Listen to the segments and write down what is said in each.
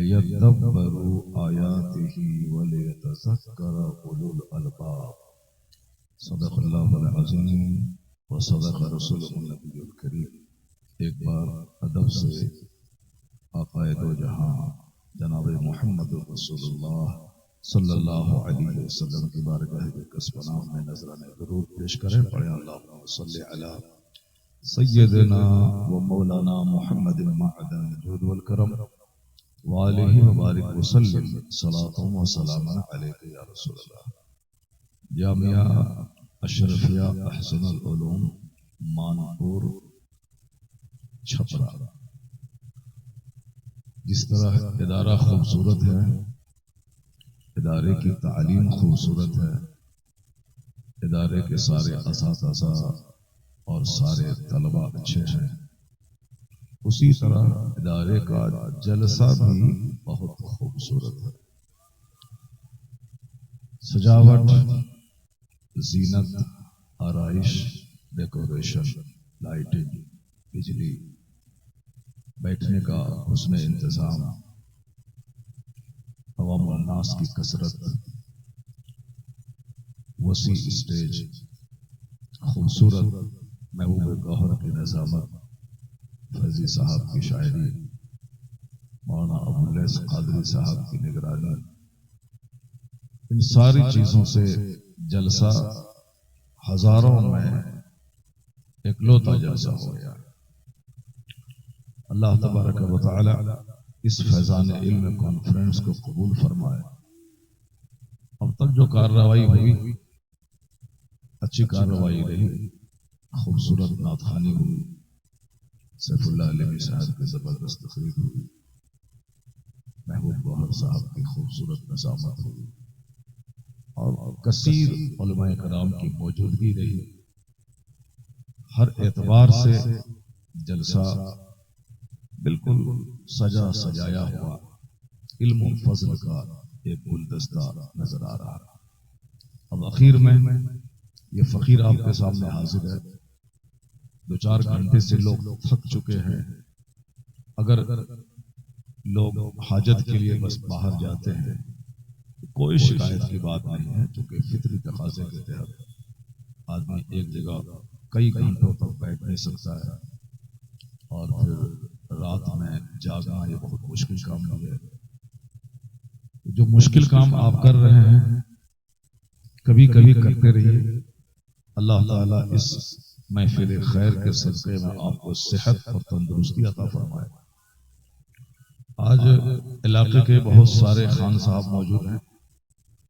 لِيَدَّبَّرُوا آيَاتِهِ وَلِيَتَذَكَّرَ أُولُو الْأَلْبَابِ۔ صدق اللہ العظیم وصدق رسولہ النبی الکریم۔ ایک بار ادب سے آقا دو جہاں جناب محمد رسول اللہ صلی اللہ علیہ وسلم کی بارگاہ اقدس پناہ میں نذرانِ درود پیش کریں۔ پڑھیں اللہم صلی علی سیدنا و مولانا محمد معدن الجود والکرم وآلہ وبارک وسلم صلاۃ و سلام علیک یا رسول اللہ۔ جامعہ اشرفیہ احسن العلوم مانپور چھپرا، جس طرح ادارہ خوبصورت ہے، ادارے کی تعلیم خوبصورت ہے، ادارے کے سارے اساتذہ اور سارے طلباء اچھے ہیں، اسی طرح ادارے کا جلسہ بھی بہت خوبصورت ہے۔ سجاوٹ، زینت، آرائش، ڈیکوریشن، لائٹنگ، بجلی، بیٹھنے کا حسن انتظام، عوام الناس کی کثرت، وسیع اسٹیج، خوبصورت محبوب گوہر کی نظامت، فیضی صاحب کی شاعری، مولانا ابواللیث قادری صاحب کی نگرانی، ان ساری چیزوں سے جلسہ ہزاروں میں اکلوتا جلسہ ہو گیا۔ اللہ تبارک و تعالی اس فیضان علم کانفرنس کو قبول فرمائے۔ اب تک جو کارروائی ہوئی اچھی کارروائی رہی، خوبصورت نعت خوانی ہوئی، سیف اللہ علیہ صاحب کی زبردست تقریر ہوئی، محبوب گوہر صاحب کی خوبصورت نظامت ہوئی، اور کثیر علماء کرام کی موجودگی رہی۔ ہر اعتبار سے جلسہ بالکل سجا سجایا ہوا علم و فضل کا ایک گلدستہ نظر آ رہا۔ اب اخیر میں یہ فقیر آپ کے سامنے حاضر ہے۔ 2-4 گھنٹے سے لوگ تھک چکے ہیں۔ اگر لوگ حاجت کے لیے بس باہر جاتے ہیں کوئی شکایت کی بات نہیں ہے، چونکہ فطری تقاضے کے تحت آدمی ایک جگہ کئی گھنٹوں تک بیٹھ نہیں سکتا ہے، اور پھر رات میں جاگنا یہ بہت مشکل کام نہیں ہے۔ جو مشکل کام آپ کر رہے ہیں کبھی کبھی کرتے رہیے۔ اللہ تعالیٰ اس محفل خیر کے صدقے میں آپ کو صحت اور تندرستی عطا فرمائے۔ آج علاقے کے بہت سارے خان صاحب موجود ہیں،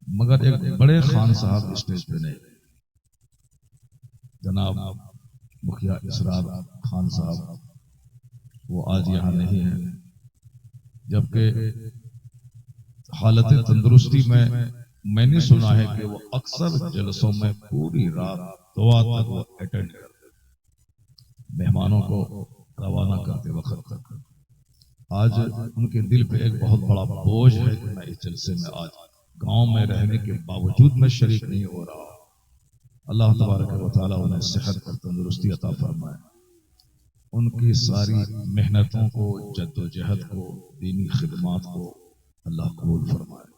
مگر ایک بڑے خان صاحب اسٹیج پہ نہیں۔ جناب مکھیا اسرار خان صاحب وہ آج یہاں نہیں ہے، جبکہ حالت تندرستی میں نے سنا ہے کہ وہ اکثر جلسوں میں پوری رات دعا تک وہ اٹینڈ کرتے، مہمانوں کو روانہ کرتے وقت تک۔ آج ان کے دل پہ ایک بہت بڑا بوجھ ہے کہ میں اس جلسے میں آج گاؤں میں رہنے کے باوجود میں شریک نہیں ہو رہا۔ اللہ تبارک و تعالیٰ انہیں صحت اور تندرستی عطا فرمائے، ان کی ساری محنتوں کو، جد و جہد کو، دینی خدمات کو اللہ قبول فرمائے۔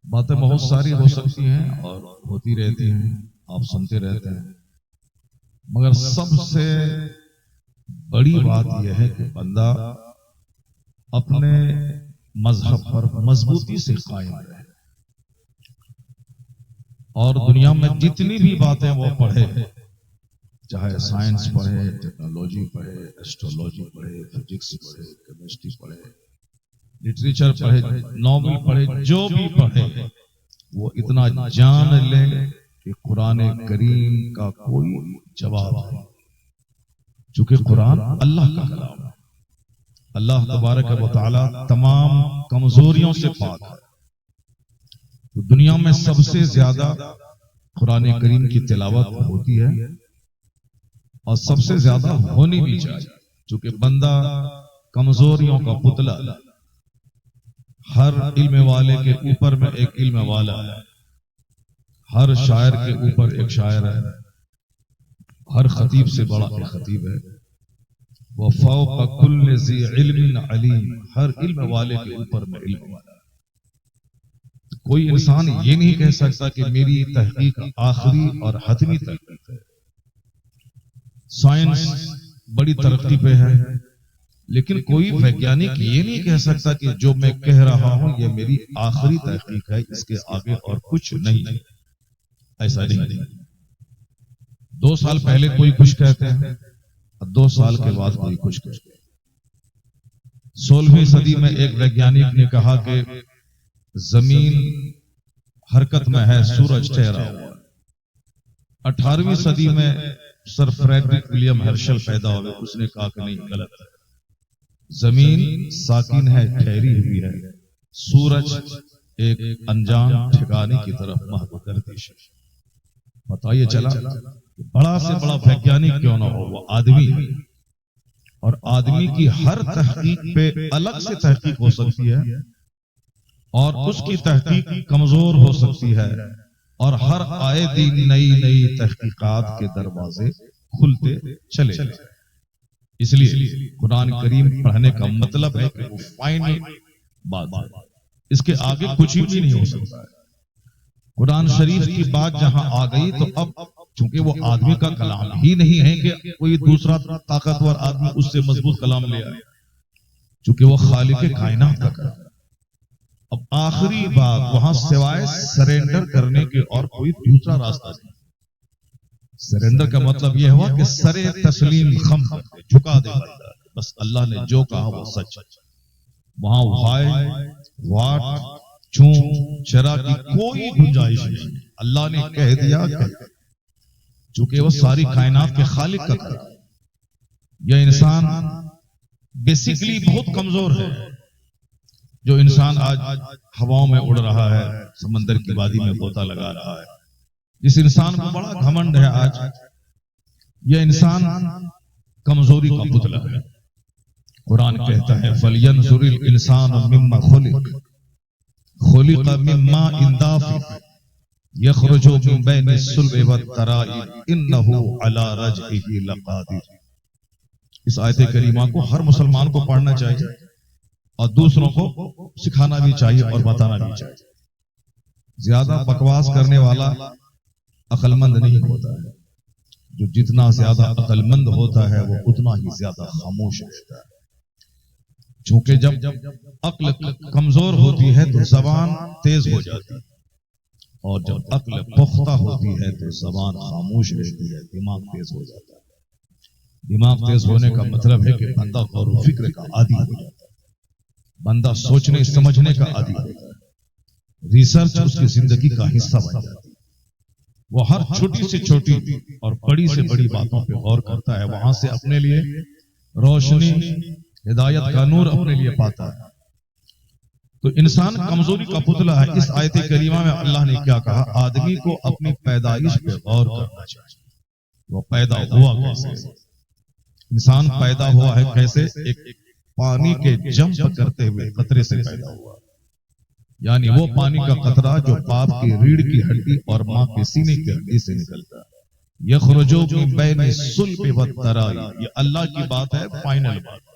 باتیں بہت ساری ہو سکتی ہیں اور ہوتی رہتی ہیں، آپ سنتے رہتے ہیں، مگر سب سے بڑی بات یہ ہے کہ بندہ اپنے مذہب پر مضبوطی سے قائم رہے، اور دنیا میں جتنی بھی باتیں وہ پڑھے، چاہے سائنس پڑھے، ٹیکنالوجی پڑھے، ایسٹرولوجی پڑھے، فزکس پڑھے، کیمسٹری پڑھے، لٹریچر پڑھے، ناول پڑھے، جو بھی پڑھے، وہ اتنا جان لے کہ قرآن کریم کا کوئی جواب ہے، چونکہ قرآن اللہ کا کلام ہے۔ اللہ تبارک و تعالی تمام کمزوریوں سے پاک ہے، تو دنیا میں سب سے زیادہ قرآن کریم کی تلاوت ہوتی ہے، اور سب سے زیادہ ہونی بھی چاہیے، چونکہ بندہ کمزوریوں کا پتلا، ہر علم والے کے اوپر میں ایک علم والا ہے، ہر شاعر کے اوپر ایک شاعر ہے، ہر خطیب سے بڑا ایک خطیب ہے، وفوق كل ذي علم علیم، ہر علم والے کے اوپر میں علم والا۔ کوئی انسان یہ نہیں کہہ سکتا کہ میری تحقیق آخری اور حتمی تحقیق ہے۔ سائنس بڑی ترقی پہ ہے، لیکن کوئی ویگیانک یہ نہیں کہہ سکتا کہ جو میں کہہ رہا ہوں یہ میری آخری تحقیق ہے، اس کے آگے اور کچھ نہیں۔ ایسا نہیں۔ 2 سال پہلے کوئی کچھ کہتے ہیں اور 2 سال کے بعد کوئی کچھ کہتے ہیں۔ 16ویں صدی میں ایک ویگیانک نے کہا کہ زمین حرکت میں ہے، سورج ٹھہرا ہوا۔ 18ویں صدی میں سر فریڈرک ولیم ہرشل پیدا ہوئے، اس نے کہا کہ نہیں، غلط ہے، زمین ساکن ہے، ٹھہری ہوئی ہے، سورج ایک انجام ٹھکانے کی طرف مہک گردش ہے۔ بتائیے چلا بڑا سے بڑا ویگیانک کیوں نہ ہو، وہ آدمی ہے، اور آدمی کی ہر تحقیق پہ الگ سے تحقیق ہو سکتی ہے، اور اس کی تحقیق کمزور ہو سکتی ہے، اور ہر آئے دن نئی نئی تحقیقات کے دروازے کھلتے چلے جائیں۔ اس لیے قرآن کریم پڑھنے کا مطلب ہے کہ وہ فائنل بات ہے، اس کے آگے کچھ بھی نہیں ہو سکتا ہے۔ قرآن شریف کی بات جہاں آ گئی تو اب چونکہ وہ آدمی کا کلام ہی نہیں ہے کہ کوئی دوسرا طاقتور آدمی اس سے مضبوط کلام لے آئے، چونکہ وہ خالق کائنات کا کلام ہے۔ اب آخری بات وہاں سوائے سرینڈر کرنے کے اور کوئی دوسرا راستہ نہیں۔ سرینڈر کا مطلب یہ ہوا کہ سر تسلیم خم کر دے، جھکا دے بندہ، بس اللہ نے جو کہا وہ سچ ہے۔ وہاں وائے واٹ چون چرا کی کوئی گنجائش نہیں، اللہ نے کہہ دیا کہ چونکہ وہ ساری کائنات کے خالق کا کلام۔ یہ انسان بیسیکلی بہت کمزور ہے۔ جو انسان آج ہواؤں میں اڑ رہا ہے، سمندر کی وادی میں غوطہ لگا رہا ہے، جس انسان کو بڑا گھمنڈ ہے آج، یہ انسان کمزوری کا پتلا ہے۔ قرآن کہتا ہے فَلْيَنْظُرِ الْإِنسَانُ مِمَّا خُلِقَ خُلِقَ مِن مَّاءٍ دَافِقٍ يَخْرُجُ مِن بَيْنِ الصُّلْبِ وَالتَّرَائِبِ إِنَّهُ عَلَى رَجْعِهِ لَقَادِرٌ۔ اس آیت کریمہ کو ہر مسلمان کو پڑھنا چاہیے اور دوسروں کو سکھانا بھی چاہیے اور بتانا بھی چاہیے۔ زیادہ بکواس کرنے والا عقل مند نہیں ہوتا ہے، جو جتنا زیادہ عقل مند ہوتا ہے وہ اتنا ہی زیادہ خاموش رہتا ہے۔ چونکہ جب عقل کمزور ہوتی ہے تو زبان تیز ہو جاتی ہے، اور جب عقل پختہ ہوتی ہے تو زبان خاموش رہتی ہے، دماغ تیز ہو جاتا ہے۔ دماغ تیز ہونے کا مطلب ہے کہ بندہ غور و فکر کا عادی ہو جاتا ہے، بندہ سوچنے سمجھنے کا عادی ہوتا ہے، ریسرچ اس کی زندگی کا حصہ بن جاتی ہے۔ وہ ہر چھوٹی سے چھوٹی اور بڑی سے بڑی باتوں پہ غور کرتا ہے، وہاں سے اپنے لیے روشنی، ہدایت کا نور اپنے لیے پاتا ہے۔ تو انسان کمزوری کا پتلا ہے۔ اس آیت کریمہ میں اللہ نے کیا کہا؟ آدمی کو اپنی پیدائش پہ غور کرنا چاہیے۔ وہ پیدا ہوا کیسے؟ انسان پیدا ہوا ہے کیسے؟ ایک پانی کے جمپ کرتے ہوئے قطرے سے پیدا ہوا، یعنی وہ پانی کا قطرہ جو باپ کی ریڑھ کی ہڈی اور ماں کے سینے کی ہڈی سے نکلتا ہے۔ یخرجو من بین الصلب والترائی، یہ اللہ کی بات ہے، فائنل بات ہے۔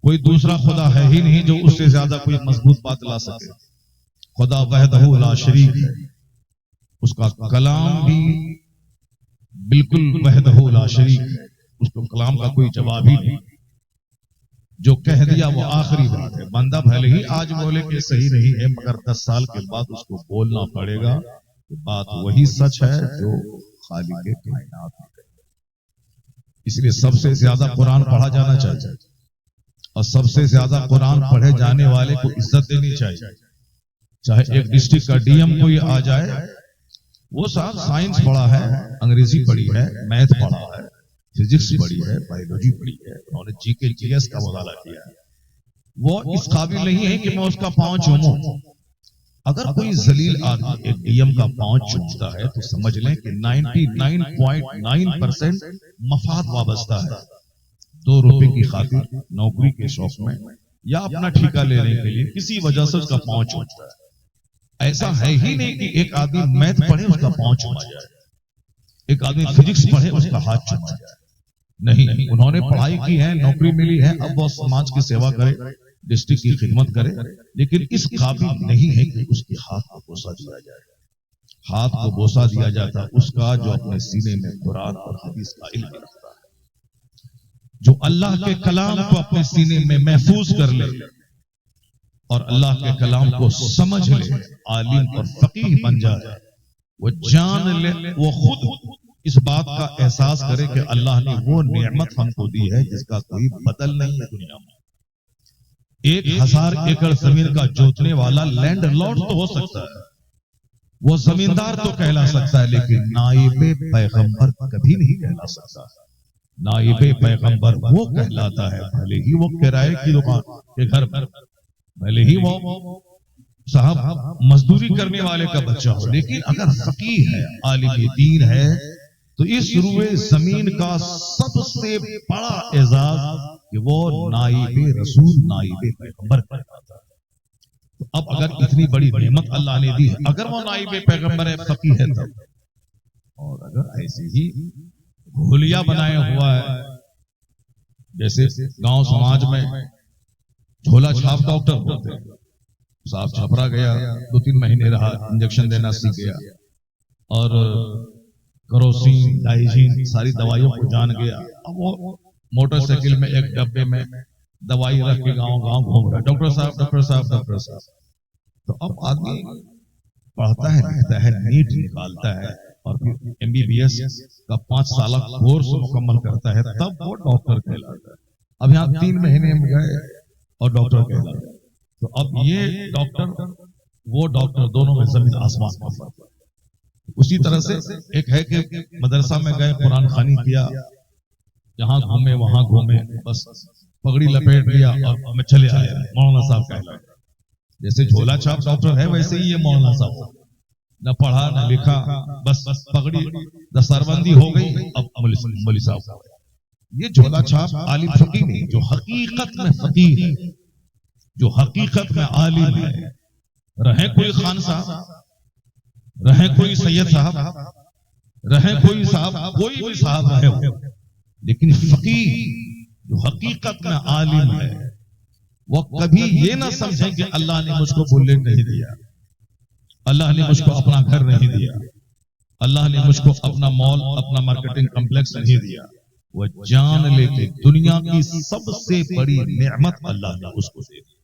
کوئی دوسرا خدا ہے ہی نہیں جو اس سے زیادہ کوئی مضبوط بات لا سکے۔ خدا وحدہ لا شریک ہے، اس کا کلام بھی بالکل وحدہ لا شریک ہے، اس کو کلام کا کوئی جواب ہی نہیں۔ جو کہہ دیا وہ آخری بات ہے۔ بندہ بھلے ہی آج بولے کہ صحیح نہیں ہے، مگر 10 سال کے بعد اس کو بولنا پڑے گا کہ بات وہی سچ ہے جو خالق کائنات ہے۔ اس لیے سب سے زیادہ قرآن پڑھا جانا چاہیے، اور سب سے زیادہ قرآن پڑھے جانے والے کو عزت دینی چاہیے۔ چاہے ایک ڈسٹرکٹ کا ڈی ایم کوئی آ جائے، وہ صاحب سائنس پڑھا ہے، انگریزی پڑھی ہے، میتھ پڑھا ہے، فزکس پڑھی ہے، بایولوجی پڑھی ہے، انہوں نے جی کے جی ایس کا مطالعہ کیا ہے، وہ اس قابل نہیں ہے کہ میں اس کا پاؤں چوموں۔ اگر کوئی ذلیل آدمی ایک ڈی ایم کا پاؤں چومتا ہے تو سمجھ لیں کہ 99.9% مفاد وابستہ ہے۔ 2 روپے کی خاطر نوکری کے شوق میں یا اپنا ٹھیکہ لینے کے لیے کسی وجہ سے اس کا پاؤں چومتا ہے۔ ایسا ہے ہی نہیں کہ ایک آدمی میتھ پڑھے اس کا پاؤں چوما جائے، ایک آدمی فزکس پڑھے اس کا ہاتھ چوما جائے۔ نہیں، انہوں نے پڑھائی کی ہے، نوکری ملی ہے، اب وہ سماج کی سیوا کرے، ڈسٹرکٹ کی خدمت کرے، لیکن اس قابل نہیں ہے کہ اس کے ہاتھ کو بوسہ دیا جائے۔ ہاتھ کو بوسہ دیا جاتا اس کا جو اپنے سینے میں قرآن اور حدیث کا علم رکھتا ہے، جو اللہ کے کلام کو اپنے سینے میں محفوظ کر لے اور اللہ کے کلام کو سمجھ لے، عالم اور فقیہ بن جائے، وہ جان لے، وہ خود اس بات کا احساس کرے کہ اللہ نے وہ نعمت ہم کو دی ہے جس کا کوئی بدل نہیں ہے دنیا میں۔ 1000 ایکڑ زمین کا جوتنے والا لینڈ لارڈ تو ہو سکتا ہے، وہ زمیندار تو کہلا سکتا ہے، لیکن نائب پیغمبر کبھی نہیں کہلا سکتا۔ نائب پیغمبر وہ کہلاتا ہے بھلے ہی وہ کرائے کی دکان کے گھر پر، بھلے ہی وہ صاحب مزدوری کرنے والے کا بچہ ہو، لیکن اگر فقیہ ہے، عالم دین ہے، تو اس روئے زمین کا سب سے بڑا اعزاز کہ وہ نائب رسول، نائب پیغمبر کہلاتا ہے۔ تو اب اگر اتنی بڑی نعمت اللہ نے دی ہے، اگر وہ نائب پیغمبر ہے، فقیہ ہے تب، اور اگر ایسی ہی بھولیا بنایا ہوا ہے، جیسے گاؤں سماج میں جھولا چھاپ ڈاکٹر ہوتے ہیں، صاحب چھپرا گیا، 2-3 مہینے رہا، انجیکشن دینا سیکھ گیا، اور کروسین، ڈائجین ساری دوائیوں کو جان گیا، اب وہ موٹر سائیکل میں ایک ڈبے میں دوائی رکھ کے گاؤں گاؤں گھوم رہا ہے، ڈاکٹر صاحب ڈاکٹر صاحب ڈاکٹر صاحب۔ تو اب آدمی پڑھتا ہے، لکھتا ہے، نیٹ نکالتا ہے، اور پھر MBBS کا 5 سالہ کورس مکمل کرتا ہے، تب وہ ڈاکٹر کہلاتا ہے۔ اب یہاں 3 مہینے میں گئے اور ڈاکٹر کہلاتا ہے۔ تو اب یہ ڈاکٹر وہ ڈاکٹر، دونوں میں زمین آسمان کا فرق ہے۔ اسی طرح سے ایک ہے کہ مدرسہ میں گئے، قرآن خوانی کیا، جہاں گھومے وہاں گھومے، بس پگڑی لپیٹ لیا اور ہمیں چلے آئے، مولانا صاحب کہلاتا ہے۔ جیسے جھولا چھاپ ڈاکٹر ہے، ویسے ہی یہ مولانا صاحب، نہ پڑھا نہ لکھا، بس پگڑی دستاربندی ہو گئی، اب مولوی صاحب۔ یہ جھولا چھاپ عالم فقیہ نہیں، جو حقیقت میں فقیہ ہے، جو حقیقت میں عالم ہے، رہے کوئی خان صاحب، رہے کوئی سید صاحب، رہے کوئی صاحب، کوئی بھی صاحب رہے ہو، لیکن فقیہ جو حقیقت میں عالم ہے، وہ کبھی یہ نہ سمجھیں کہ اللہ نے مجھ کو بلیٹ نہیں دیا، اللہ نے مجھ کو اپنا گھر نہیں دیا، اللہ نے مجھ کو اپنا مال، اپنا مارکیٹنگ کمپلیکس نہیں دیا۔ وہ جان لے کہ دنیا کی سب سے بڑی نعمت اللہ نے اس کو دے دی۔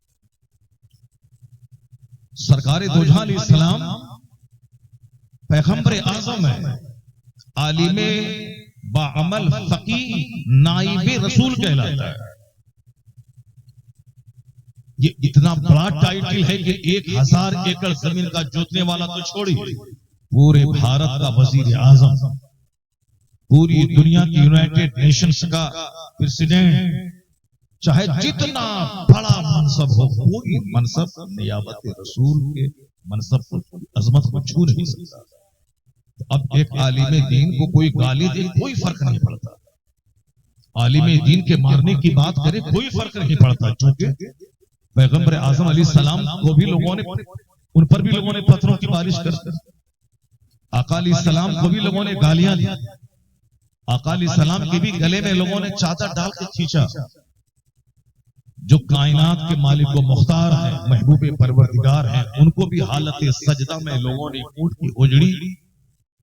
سرکار دو جہاں علیہ السلام پیغمبر اعظم ہے، عالم باعمل فقیہ، نائب رسول کہلاتا ہے۔ یہ اتنا بڑا ٹائٹل ہے کہ 1000 ایکڑ زمین کا جوتنے والا تو چھوڑی، پورے بھارت کا وزیر اعظم، پوری دنیا کی یونائٹڈ نیشنز کا پریزیڈنٹ، چاہے جتنا بڑا منصب ہو، کوئی منصب نیابت رسول کے منصب کو، عظمت کو چھو نہیں سکتا۔ اب ایک عالم دین کو کوئی گالی دے، کوئی فرق نہیں پڑتا، عالم دین کے مارنے کی بات کرے، کوئی فرق نہیں پڑتا، چونکہ پیغمبر اعظم علیہ السلام کو بھی لوگوں نے، ان پر بھی لوگوں نے پتھروں کی بارش کر، آقا علیہ السلام کو بھی لوگوں نے گالیاں دی، آقا علیہ السلام کے بھی گلے میں لوگوں نے چادر ڈال کے کھینچا۔ جو کائنات کے مالک و مختار ہیں، محبوب پروردگار ہیں، ان کو بھی حالت سجدہ میں لوگوں نے اونٹ کی اجڑی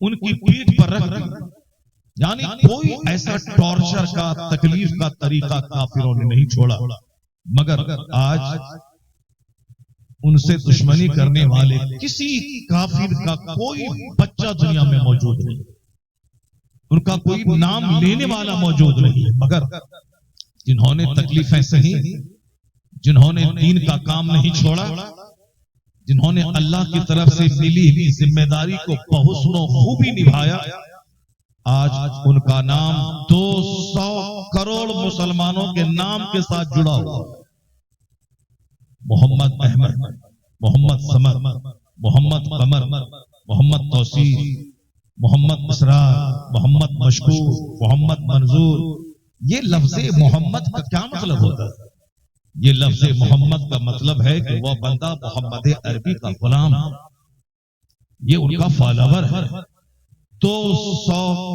ان کی پیٹھ پر رکھ دی۔ یعنی کوئی ایسا ٹارچر کا، تکلیف کا طریقہ کافروں نے نہیں چھوڑا، مگر آج ان سے دشمنی کرنے والے کسی کافر کا کوئی بچہ دنیا میں موجود نہیں، ان کا کوئی نام لینے والا موجود نہیں، مگر جنہوں نے تکلیفیں سہی، جنہوں نے دین کا کام نہیں چھوڑا، جنہوں نے اللہ کی طرف سے ملی ہوئی ذمہ داری کو بحسن و خوبی نبھایا، آج ان کا نام 200 کروڑ مسلمانوں کے نام کے ساتھ جڑا ہوا ہے۔ محمد احمد، محمد سمر، محمد قمر، محمد توسیع، محمد اسرار، محمد مشکور، محمد منظور۔ یہ لفظ محمد کا کیا مطلب ہوتا ہے؟ یہ لفظ محمد کا مطلب ہے کہ وہ بندہ محمد عربی کا غلام، یہ ان کا فالوور ہے، 200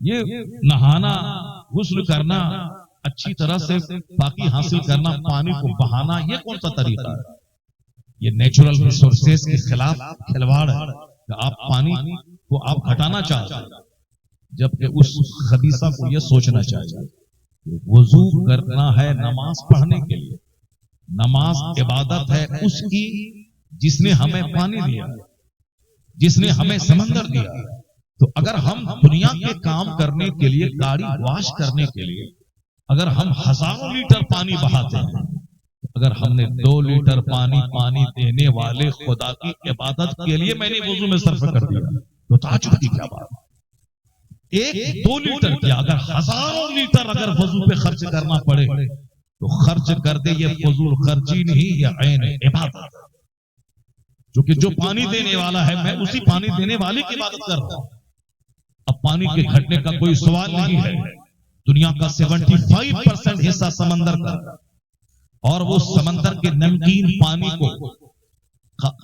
یہ نہانا، غسل کرنا، اچھی طرح سے پاکی حاصل کرنا، پانی کو بہانا، یہ کون سا طریقہ ہے؟ یہ نیچرل ریسورسز کے خلاف کھلواڑ ہے کہ آپ پانی کو آپ گھٹانا چاہتے ہیں، جبکہ اس خبیثہ کو یہ سوچنا چاہیے کہ وضو کرنا ہے نماز پڑھنے کے لیے، نماز عبادت ہے اس کی جس نے ہمیں پانی دیا، جس نے ہمیں سمندر دیا. تو اگر ہم دنیا کے کام کرنے کے لیے، گاڑی واش کرنے کے لیے اگر ہم ہزاروں لیٹر پانی بہاتے ہیں، اگر ہم نے 2 لیٹر پانی دینے والے خدا کی عبادت کے لیے میں نے وضو میں صرف کر دیا تو تعجب کی کیا بات؟ 1-2 لیٹر کیا، اگر ہزاروں لیٹر اگر وضو پہ خرچ کرنا پڑے تو خرچ کر دے. یہ فضول خرچی نہیں، یہ عین عبادت، کیونکہ جو پانی دینے والا ہے میں اسی پانی دینے والے کی عبادت کر رہا ہوں. اب پانی کے گھٹنے کا کوئی سوال نہیں ہے. دنیا کا 75% حصہ سمندر کا، اور وہ سمندر کے نمکین پانی کو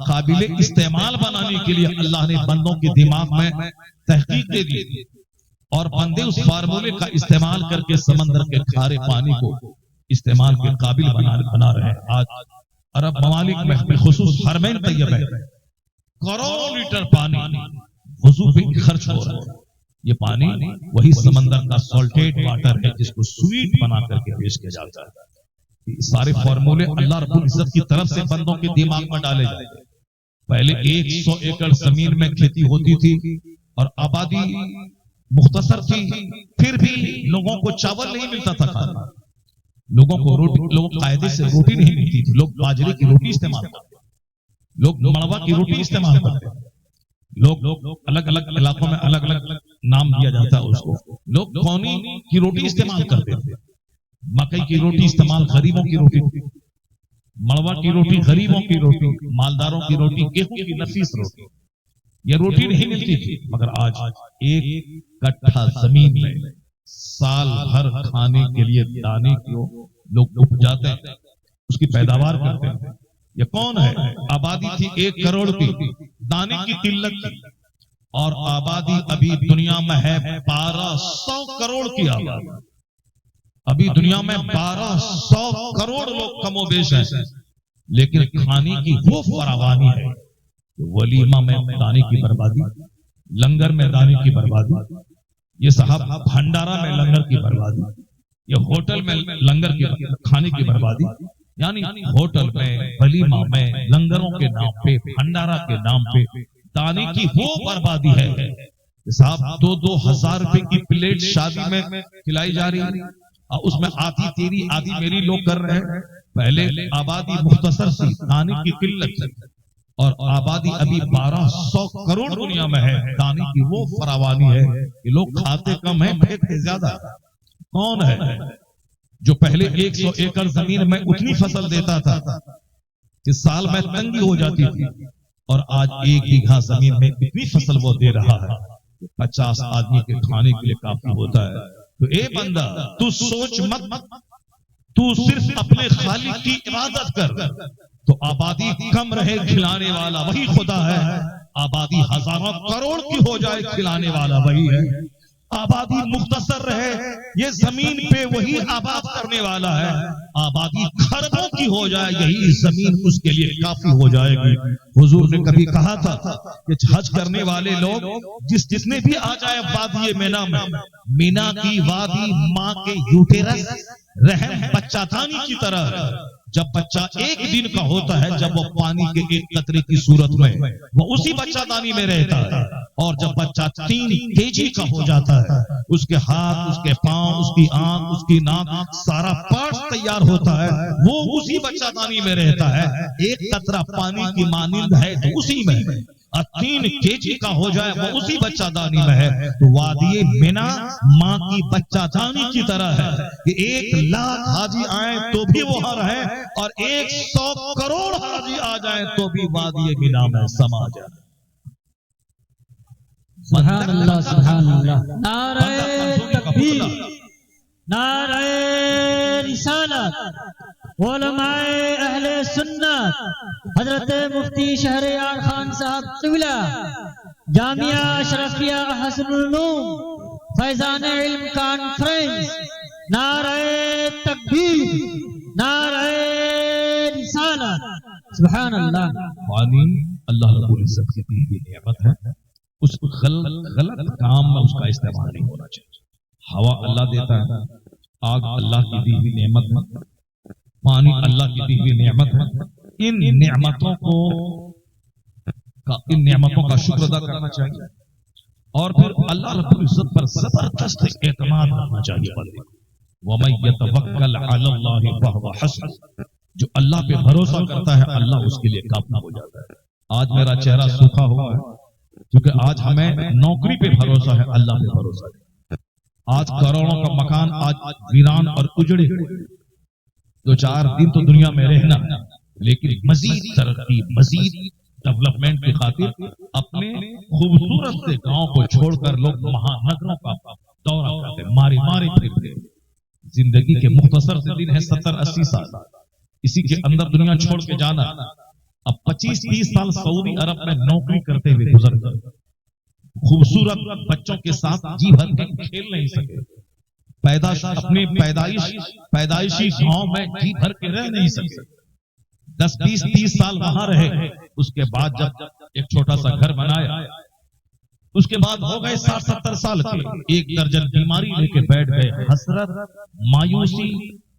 قابل استعمال بنانے کے لیے اللہ نے بندوں کے دماغ میں تحقیق دے دی، اور بندے اس فارمولے کا استعمال کر کے سمندر کے کھارے پانی کو استعمال کے قابل بنا رہے ہیں. آج عرب ممالک میں بالخصوص حرمین طیبہ کروڑوں لیٹر پانی وضو پہ خرچ ہو رہا ہے. یہ پانی وہی سمندر کا سالٹیٹ واٹر ہے جس کو سویٹ بنا کر کے پیش کیا جاتا ہے. سارے فارمولے اللہ رب العزت کی طرف سے بندوں کے دماغ میں ڈالے جاتے ہیں. پہلے 100 ایکڑ زمین میں کھیتی ہوتی تھی اور آبادی مختصر تھی، پھر بھی لوگوں کو چاول نہیں ملتا تھا کھانا، لوگوں قاعدے سے روٹی نہیں ملتی تھی. لوگ باجرے کی روٹی استعمال کرتے، لوگ مڑوا کی روٹی استعمال کرتے، لوگ الگ الگ علاقوں میں الگ الگ نام دیا جاتا ہے اس کو. لوگ کونی کی روٹی استعمال کرتے تھے، مکئی کی روٹی استعمال غریبوں کی روٹی، مڑوا کی روٹی غریبوں کی روٹی، مالداروں کی روٹی گیہوں کی نفیس روٹی. یہ روٹی نہیں ملتی تھی. مگر آج 1 کٹھا زمین میں سال بھر کھانے کے لیے دانے کو لوگ اپجاتے ہیں، اس کی پیداوار کرتے ہیں. یہ کون ہے؟ آبادی تھی 1 کروڑ کی، دانے کی قلت تھی، اور آبادی ابھی دنیا میں ہے 1200 کروڑ کی آبادی. ابھی دنیا میں 1200 کروڑ لوگ کم و بیش ہیں، لیکن کھانے کی وہ فراوانی ہے. ولیمہ میں دانے کی بربادی، لنگر میں دانے کی بربادی، یہ صاحب بھنڈارا میں لنگر کی بربادی، یہ ہوٹل میں لنگر کی کھانے کی بربادی. یعنی ہوٹل میں، ولیمہ میں، لنگروں کے نام پہ، بھنڈارا کے نام پہ دانے کی وہ بربادی ہے. صاحب 2-2 ہزار روپے کی پلیٹ شادی میں کھلائی جا رہی ہے، اس میں آدھی تیری آدھی میری لوگ کر رہے ہیں. پہلے آبادی مختصر سی، دانے کی قلت ہے، اور آبادی ابھی 1200 کروڑ دنیا میں ہے. دانے کی وہ فراوانی ہے کہ لوگ کھاتے کم ہیں، پھینکتے زیادہ. کون ہے جو پہلے 100 ایکڑ زمین میں اتنی فصل دیتا تھا کہ سال میں تنگی ہو جاتی تھی، اور آج 1 بیگھا زمین میں اتنی فصل وہ دے رہا ہے کہ 50 آدمی کے کھانے کے لیے کافی ہوتا ہے. تو اے بندہ، تو سوچ مت، تو صرف اپنے خالق کی عبادت کر، تو آبادی کم رہے کھلانے والا وہی خدا ہے. آبادی ہزاروں کروڑ کی ہو جائے کھلانے والا وہی ہے. آبادی مختصر رہے یہ زمین پہ وہی آباد کرنے والا ہے. آبادی خربوں کی ہو جائے یہی زمین اس کے لیے کافی ہو جائے گی. حضور نے کبھی کہا تھا کہ حج کرنے والے لوگ جتنے بھی آ جائے وادی مینا میں، مینا کی وادی ماں کے یوٹیرس رحم بچہ دانی کی طرح، جب بچہ 1 دن کا ہوتا ہے، جب وہ پانی کے 1 قطرے کی صورت میں وہ اسی بچہ دانی میں رہتا ہے، اور جب بچہ 3 kg کا ہو جاتا ہے، اس کے ہاتھ، اس کے پاؤں، اس کی آنکھ، اس کی ناک، سارا پارٹ تیار ہوتا ہے، وہ اسی بچہ دانی میں رہتا ہے. 1 قطرہ پانی کی مانند ہے تو اسی میں، 3 kg کا ہو جائے وہ اسی بچہ دانی میں ہے. تو وادی مینا ماں کی بچہ دانی کی طرح ہے کہ 1 لاکھ حاجی آئیں تو بھی وہاں رہیں، اور 100 کروڑ حاجی آ جائیں تو بھی وادی مینا میں سما جائیں. سبحان اللہ، سبحان اللہ. نعرہ تکبیر، نعرہ رسالت. علماء اہل سنت حضرت مفتی شہریار خان صاحب قبلہ، جامعہ اشرفیہ حسن العلوم فیضان علم کانفرنس، نعرہ تکبیر، نعرہ رسالت، سبحان اللہ۔ پانی اللہ رب العزت کی دی ہوئی نعمت ہے، اس غلط کام میں اس کا استعمال نہیں ہونا چاہیے۔ ہوا اللہ دیتا ہے، آگ اللہ کی دی ہوئی نعمت ہے، پانی اللہ کی دی ہوئی نعمت ہے۔ ان نعمتوں کا شکر ادا کرنا چاہیے، اور پھر اللہ رب العزت پر زبردست اعتماد کرنا چاہیے بندے کو۔ وَمَن يَتَوَكَّلْ عَلَى اللَّهِ فَهُوَ حَسْبُهُ، جو اللہ پہ بھروسہ کرتا ہے اللہ اس کے لیے کافی ہو جاتا ہے۔ آج میرا چہرہ سوکھا ہوا ہے کیونکہ آج ہمیں نوکری پہ بھروسہ ہے، اللہ پہ بھروسہ ہے۔ آج کروڑوں کا مکان آج ویران اور اجڑے، 2-4 دن تو دنیا میں رہنا، لیکن مزید ترقی، مزید ڈیولپمنٹ کی خاطر اپنے خوبصورت سے گاؤں کو چھوڑ کر لوگ مہانگروں کا دورہ کرتے، ماری پھرتے۔ زندگی کے مختصر سے دن ہے 70-80 سال، اسی کے اندر دنیا چھوڑ کے جانا۔ اب 25-30 سال سعودی عرب میں نوکری کرتے ہوئے گزر گئے، خوبصورت بچوں کے ساتھ جی بھر کے کھیل نہیں سکے، اپنے پیدائشی گاؤں میں جی بھر کے رہ نہیں سکے۔ 10-20-30 سال وہاں رہے، اس کے بعد جب ایک چھوٹا سا گھر بنایا، اس کے بعد ہو گئے 60-70 سال کے، 1 درجن بیماری لے کے بیٹھ گئے، حسرت، مایوسی،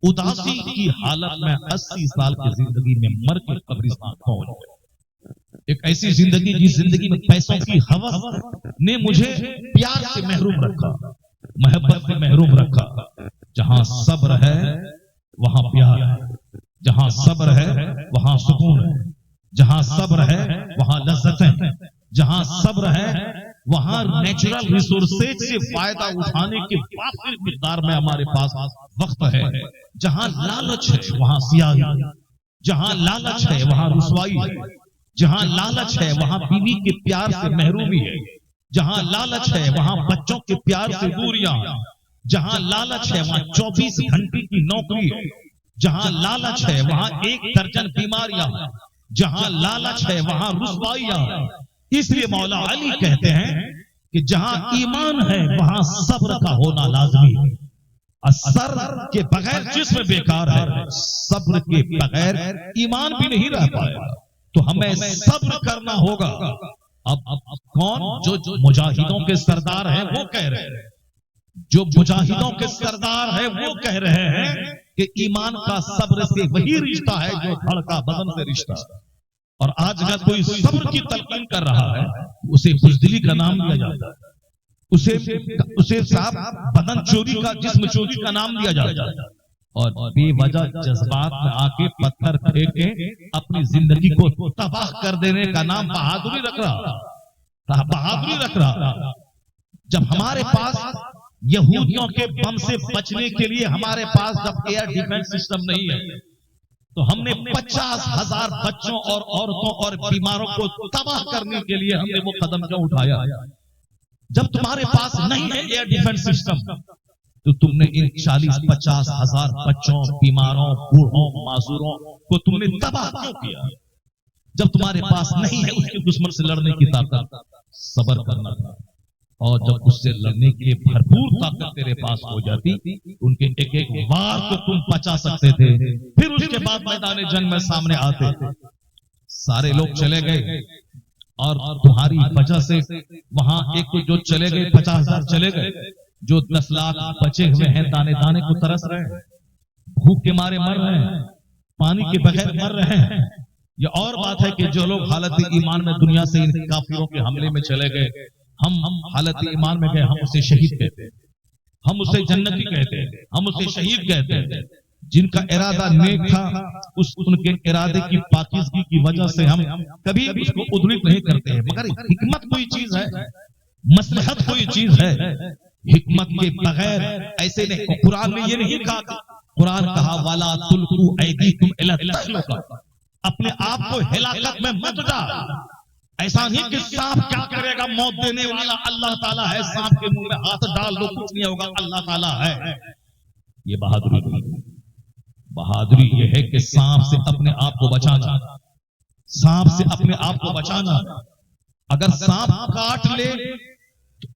اداسی کی حالت میں 80 سال کی زندگی میں مر کے قبرستان پہنچ گئے۔ ایک ایسی زندگی جس زندگی میں پیسوں کی ہوس نے مجھے پیار سے محروم رکھا، محبت سے محروم رکھا۔ جہاں صبر ہے وہاں پیار ہے، جہاں صبر ہے وہاں سکون ہے، جہاں صبر ہے وہاں لذتیں ہیں، جہاں صبر ہے وہاں نیچرل ریسورسز سے فائدہ اٹھانے کے وافر مقدار میں ہمارے پاس وقت ہے۔ جہاں لالچ ہے وہاں سیاہی، جہاں لالچ ہے وہاں رسوائی ہے، جہاں لالچ ہے وہاں بیوی کے پیار سے محرومی ہے، جہاں لالچ ہے وہاں بچوں کے پیار سے دوریاں ہیں، جہاں لالچ ہے وہاں 24 گھنٹے کی نوکری ہے، جہاں لالچ ہے وہاں 1 درجن بیماریاں ہیں، جہاں لالچ ہے وہاں رسوائیاں ہیں۔ اس لیے مولا علی کہتے ہیں کہ جہاں ایمان ہے وہاں صبر کا ہونا لازمی ہے۔ اثر کے بغیر جسم بیکار ہے، صبر کے بغیر ایمان بھی نہیں رہ پائے گا، تو ہمیں صبر کرنا ہوگا۔ اب کون؟ جو مجاہدوں کے سردار ہیں وہ کہہ رہے ہیں، جو مجاہدوں کے سردار ہیں وہ کہہ رہے ہیں کہ ایمان کا صبر سے وہی رشتہ ہے جو دھڑکا بدن سے رشتہ ہے۔ اور آج اگر کوئی صبر کی تلقین کر رہا ہے اسے بزدلی کا نام دیا جاتا ہے، اسے صاحب بدن چوری کا، جسم چوری کا نام دیا جاتا ہے، اور بے وجہ جذبات میں آ کے پتھر پھینکے اپنی زندگی کو تباہ کر دینے کا نام بہادری رکھ رہا۔ جب ہمارے پاس یہودیوں کے بم سے بچنے کے لیے ہمارے پاس جب ایئر ڈیفنس سسٹم نہیں ہے، تو ہم نے 50,000 بچوں اور عورتوں اور بیماروں کو تباہ کرنے کے لیے ہم نے وہ قدم کیوں اٹھایا؟ جب تمہارے پاس نہیں ہے ایئر ڈیفنس سسٹم تو تم نے ان 40-50 ہزار بچوں، بیماروں، بوڑھوں، معذوروں کو تم نے تباہ کیوں کیا؟ جب تمہارے پاس نہیں ہے اس کے دشمن سے لڑنے کی طاقت، صبر کرنا تھا، اور جب اس سے لڑنے کے لیے بھرپور طاقت تیرے پاس ہو جاتی، ان کے ایک ایک وار کو تم بچا سکتے تھے، پھر اس کے بعد میدان جنگ میں سامنے آتے۔ سارے لوگ چلے گئے اور تمہاری وجہ سے وہاں ایک جو چلے گئے 50,000 چلے گئے، جو 10 لاکھ بچے ہوئے ہیں دانے دانے کو ترس رہے ہیں، بھوک کے مارے مر رہے ہیں، پانی کے بغیر مر رہے ہیں۔ یہ اور بات ہے کہ جو لوگ حالت ایمان میں دنیا سے ان کافروں کے حملے میں چلے گئے، ہم حالت ایمان میں گئے، ہم اسے شہید کہتے ہیں، ہم اسے جنتی کہتے ہیں، ہم اسے شہید کہتے ہیں۔ جن کا ارادہ نیک تھا ان کے ارادے کی پاکیزگی کی وجہ سے ہم کبھی اس کو ادھرت نہیں کرتے ہیں، مگر حکمت کوئی چیز ہے، مصلحت کوئی چیز ہے، حکمت کے بغیر ایسے نہیں۔ قرآن نے یہ نہیں کہا، قرآن کہا وَلَا تُلْقُوا أَيْدِيكُمْ إِلَى التَّهْلُكَةِ، اپنے آپ کو ہلاکت میں مت ڈال۔ ایسا نہیں کہ سانپ کیا کرے گا، موت دینے والا اللہ تعالیٰ ہے، سانپ کے منہ میں ہاتھ ڈال دو کچھ نہیں ہوگا، اللہ تعالیٰ ہے۔ یہ بہادری نہیں، بہادری یہ ہے کہ سانپ سے اپنے آپ کو بچانا، سانپ سے اپنے آپ کو بچانا۔ اگر سانپ کاٹ لے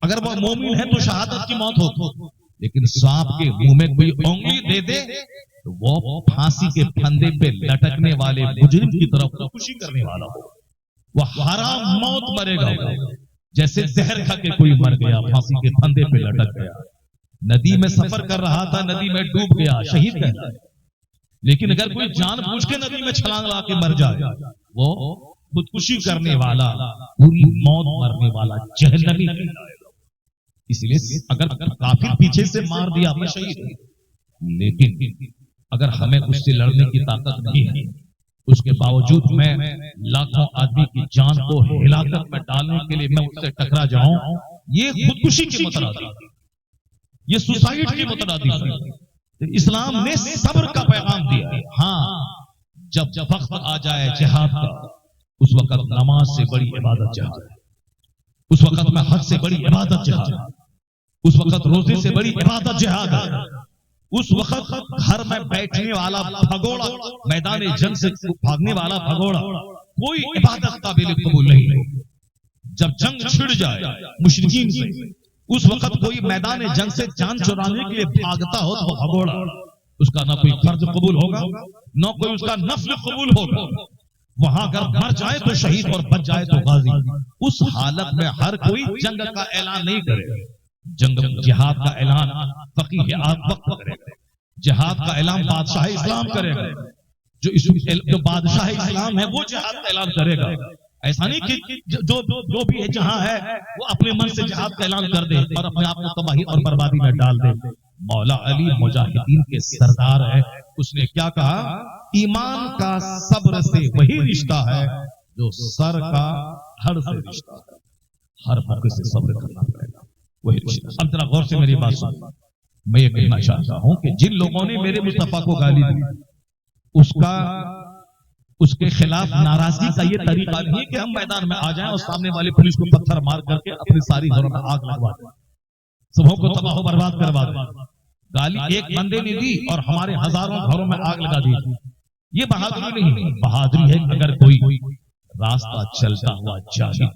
اگر وہ مومن ہے تو شہادت کی موت ہوتی، لیکن سانپ کے منہ میں کوئی انگلی دے دے تو وہ پھانسی کے پھندے پہ لٹکنے والے مجرم کی طرف خوشی کرنے والا ہو، وہ حرام موت مرے گا، جیسے زہر کھا کے کوئی مر گیا، پھانسی کے پھندے پہ لٹک گیا، ندی میں سفر کر رہا تھا، ندی میں ڈوب گیا، شہید کہتا ہے۔ لیکن اگر کوئی جان بوجھ کے ندی میں چھلانگ لا کے مر جائے، وہ خودکشی کرنے والا، پوری موت مرنے والا جہنمی کہتا ہے۔ اس لیے اگر کافر پیچھے سے مار دیا میں شہید ہوں، لیکن اگر ہمیں اس سے لڑنے کی طاقت نہیں ہے، اس کے باوجود میں لاکھوں آدمی کی جان کو ہلاکت میں ڈالنے کے لیے میں اس سے ٹکرا جاؤں، یہ خودکشی کے مترادف ہے، یہ سوسائڈ کے مترادف ہے۔ اسلام نے صبر کا پیغام دیا ہے۔ ہاں، جب وقت آ جائے جہاد کا، اس وقت نماز سے بڑی عبادت جہاد ہے، اس وقت میں حج سے بڑی عبادت جہاد ہے، اس وقت روزے سے بڑی عبادت جہاد ہے، اس وقت گھر میں بیٹھنے والا بھگوڑا، میدان جنگ سے بھاگنے والا بھگوڑا کوئی عبادت قابل قبول نہیں ہے۔ جب جنگ چھڑ جائے مشرکین سے، اس وقت کوئی میدان جنگ سے جان چرانے کے لیے بھاگتا ہو تو بھگوڑا، اس کا نہ کوئی فرض قبول ہوگا، نہ کوئی اس کا نفل قبول ہوگا۔ وہاں اگر مر جائے تو شہید اور بچ جائے تو غازی۔ اس حالت میں ہر کوئی جنگ کا اعلان نہیں کرے گا، جہاد کا اعلان فقیہ وقت کرے گا، جہاد کا اعلان بادشاہ اسلام کرے گا، جو بادشاہ اسلام ہے وہ جہاد کا اعلان کرے گا۔ ایسا نہیں کہ جو بھی ہے جہاں ہے وہ اپنے من سے جہاد کا اعلان کر دے اور اپنے آپ کو تباہی اور بربادی میں ڈال دے۔ مولا علی مجاہدین کے سردار ہے، اس نے کیا کہا؟ ایمان کا صبر سے وہی رشتہ ہے جو سر کا دھڑ سے رشتہ ہے، ہر موقع سے صبر کرنا پڑے گا، وہی رشتہ۔ اب ذرا غور سے میری بات سن، میں یہ کہنا چاہتا ہوں کہ جن لوگوں نے میرے مصطفیٰ کو گالی دی، اس کے خلاف ناراضگی کا یہ طریقہ نہیں کہ ہم میدان میں آ جائیں اور سامنے والی پولیس کو پتھر مار کر کے اپنی ساری گھروں میں آگ لگوا دیں، سبوں کو تباہ و برباد کروا دیں۔ گالی ایک بندے نے دی اور ہمارے ہزاروں گھروں میں آگ لگا دی، یہ بہادری نہیں۔ بہادری ہے اگر کوئی راستہ چلتا ہوا جاہل،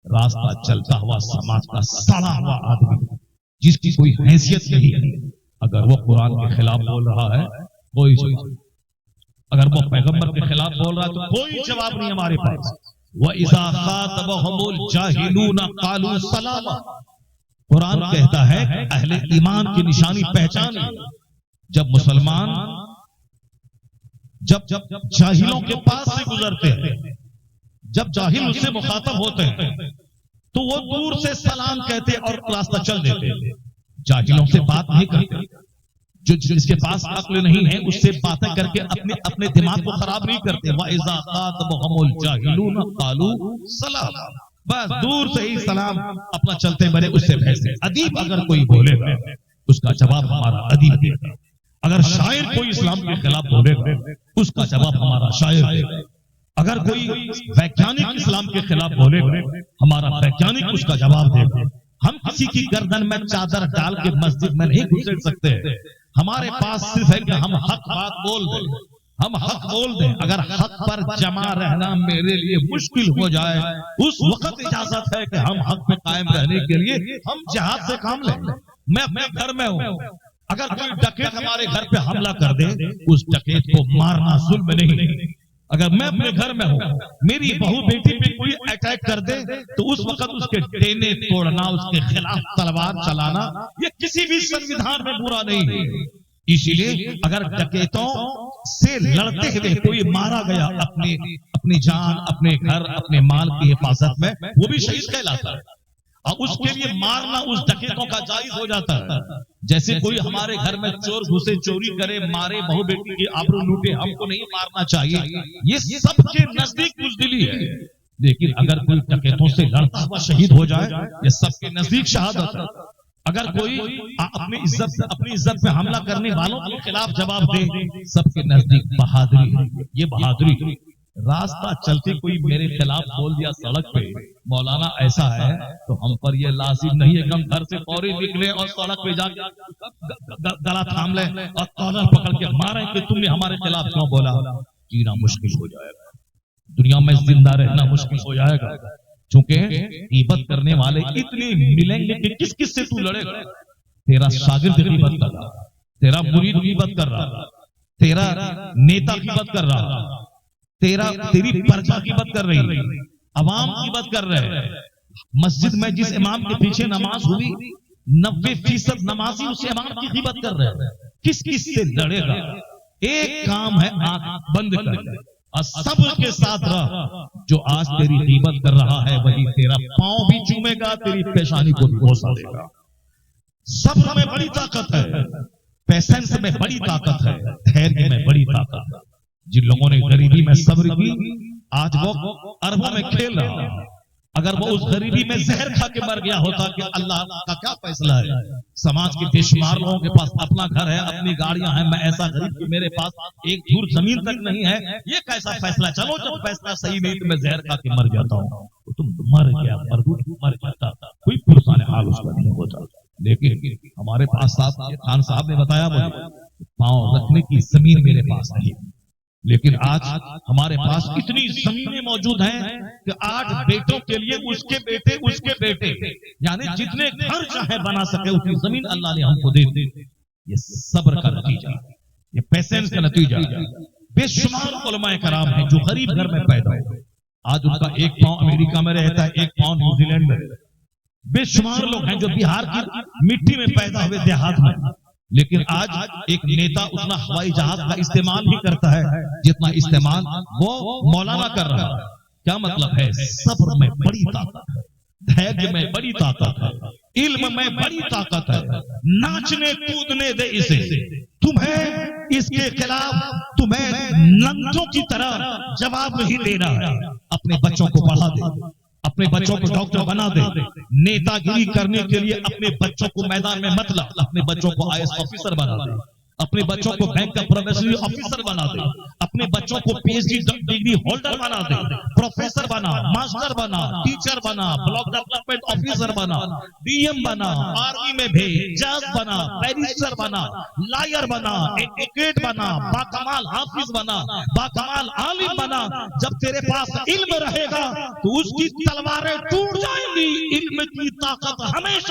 راستہ چلتا ہوا سماج کا سڑا ہوا آدمی جس کی کوئی حیثیت نہیں، اگر وہ قرآن کے خلاف بول رہا ہے کوئی جواب، اگر وہ پیغمبر کے خلاف بول رہا ہے تو کوئی جواب نہیں ہمارے پاس۔ وَإِذَا خَاطَبَهُمُ الْجَاهِلُونَ قَالُوا سَلَامًا، قرآن کہتا ہے اہل ایمان کی نشانی پہچان، جب مسلمان جب جاہلوں کے پاس سے گزرتے ہیں، جب جاہل اس سے مخاطب ہوتے ہیں تو وہ دور سے سلام کہتے اور راستہ چل دیتے، جاہلوں سے بات نہیں کرتے، جس کے پاس عقل نہیں ہے اس سے باتیں کر کے اپنے دماغ کو خراب نہیں کرتے۔ وَإِذَا خَاطَبَهُمُ الْجَاهِلُونَ قَالُوا سَلَامًا، بس دور سے ہی سلام اپنا چلتے بڑے اس سے بھیجتے۔ ادیب اگر کوئی بولے گا اس کا جواب ہمارا ادیب دے گا، اگر شاعر کوئی اسلام کے خلاف بولے گا اس کا جواب ہمارا شاعر دے گا، اگر کوئی ویگیانک اسلام کے خلاف بولے گا ہمارا ویگیانک اس کا جواب دے گا۔ ہم کسی کی گردن میں چادر ڈال کے مسجد میں نہیں گھسیٹ سکتے، ہمارے پاس صرف ہے کہ ہم حق بات بول دیں، ہم حق بول دیں۔ اگر حق پر جمع رہنا میرے لیے مشکل ہو جائے اس وقت اجازت ہے کہ ہم حق پہ قائم رہنے کے لیے ہم جہاد سے کام لیں۔ میں اپنے گھر میں ہوں، اگر کوئی ڈکیت ہمارے گھر پہ حملہ کر دے اس ڈکیت کو مارنا ظلم نہیں۔ اگر میں اپنے گھر میں ہوں، میری بہو بیٹی پہ کوئی اٹیک کر دے تو اس وقت اس کے ڈینے توڑنا، اس کے خلاف تلوار چلانا یہ کسی بھی سنویدھان میں برا نہیں ہے۔ اسی لیے اگر ڈکیتوں سے لڑتے ہوئے کوئی مارا گیا اپنی جان، اپنے گھر، اپنے مال کی حفاظت میں، وہ بھی شہید کہلاتا ہے، اور اس کے لیے مارنا اس ڈکیتوں کا جائز ہو جاتا ہے۔ جیسے کوئی ہمارے گھر میں چور گھسے، چوری کرے، مارے، بہو بیٹی کی آبرو لوٹے، ہم کو نہیں مارنا چاہیے، یہ سب کے نزدیک بزدلی ہے۔ لیکن اگر کوئی ڈکیتوں سے لڑتا ہوا شہید ہو جائے یہ سب کے نزدیک شہادت ہے۔ اگر کوئی اپنی عزت پہ حملہ کرنے والوں کے خلاف جواب دے سب کے نزدیک بہادری ہے، یہ بہادری ہے۔ راستہ چلتے کوئی میرے خلاف بول دیا سڑک پہ مولانا ایسا ہے تو ہم پر یہ لازم نہیں ہے کہ ہم گھر سے فوری نکلیں اور سڑک پہ جا کے گلا تھام لیں اور کالر پکڑ کے ماریں کہ تم نے ہمارے خلاف کیوں بولا۔ جینا مشکل ہو جائے گا، دنیا میں زندہ رہنا مشکل ہو جائے گا۔ چونکہ غیبت کرنے والے اتنے ملیں گے کہ کس کس سے تو لڑے گا. تیرا شاگرد غیبت کر رہا, تیرا مرید غیبت کر رہا, تیرا نیتا غیبت کر رہا, تیری پرجا غیبت کر رہی, عوام غیبت کر رہے. مسجد میں جس امام کے پیچھے نماز ہوئی 90% نمازی اس امام کی غیبت کر رہے ہیں. کس کس سے لڑے گا؟ ایک کام ہے, آنکھ بند کر اور صبر کے ساتھ رہ. جو آج تیری غیبت کر رہا ہے وہی تیرا پاؤں بھی چومے گا, تیری پیشانی کو بھی بوسہ دے گا. صبر میں بڑی طاقت ہے, پیشنس میں بڑی طاقت ہے, دھیرے میں بڑی طاقت ہے. جن لوگوں نے غریبی میں صبر کی آج وہ اربوں میں کھیل رہا ہے. اگر وہ اس غریبی میں زہر کھا کے مر گیا ہوتا کہ اللہ کا کیا فیصلہ ہے. سماج کے بے شمار لوگوں کے پاس اپنا گھر ہے, اپنی گاڑیاں ہیں, میں ایسا غریب کہ میرے پاس ایک دھور زمین تک نہیں ہے, یہ کیسا فیصلہ. چلو جب فیصلہ صحیح نہیں تو میں زہر کھا کے مر جاتا ہوں. تم مر گیا, مر جاتا, کوئی پرسان حال اس کا نہیں ہوتا. لیکن ہمارے پاس خان صاحب نے بتایا مجھے پاؤں رکھنے کی زمین میرے پاس نہیں. لیکن آج ہمارے پاس اتنی زمینیں موجود ہیں کہ 8 بیٹوں کے لیے اس کے بیٹے یعنی جتنے گھر چاہے بنا سکے اتنی زمین اللہ نے ہم کو دے دی. یہ صبر کا نتیجہ, یہ پیشنس کا نتیجہ. بے شمار علماء کرام ہیں جو غریب گھر میں پیدا ہوئے, آج ان کا ایک پاؤں امریکہ میں رہتا ہے, ایک پاؤں نیوزی لینڈ میں رہتا ہے. بے شمار لوگ ہیں جو بہار کی مٹی میں پیدا ہوئے, دیہات میں, لیکن آج ایک نیتا اتنا ہوائی جہاز کا استعمال ہی کرتا ہے جتنا استعمال وہ مولانا کر رہا ہے. کیا مطلب ہے؟ صبر میں بڑی طاقت ہے, دھیرے میں بڑی طاقت ہے, علم میں بڑی طاقت ہے. ناچنے کودنے دے اسے, تمہیں اس کے خلاف تمہیں لنگوں کی طرح جواب نہیں دینا ہے. اپنے بچوں کو پڑھا دے, اپنے بچوں کو ڈاکٹر بنا دے. نیتا گیری کرنے کے لیے اپنے بچوں کو میدان میں مت لا, اپنے بچوں کو IAS آفیسر بنا دے, اپنے بچوں کو بینک کا پروبیشنری آفیسر بنا دے, اپنے بچوں کو PhD ڈگری ہولڈر بنا دے, پروفیسر بنا, ماسٹر بنا, ٹیچر بنا, بلاک ڈیولپمنٹ آفیسر بنا, DM بنا, آرمی میں بھیج, جج بنا, بیرسٹر بنا, لائر بنا, ایڈوکیٹ بنا, باکمال حافظ بنا, باکمال عالم بنا. جب تیرے پاس علم رہے گا تو اس کی تلواریں ٹوٹ جائیں گی. علم کی طاقت ہمیشہ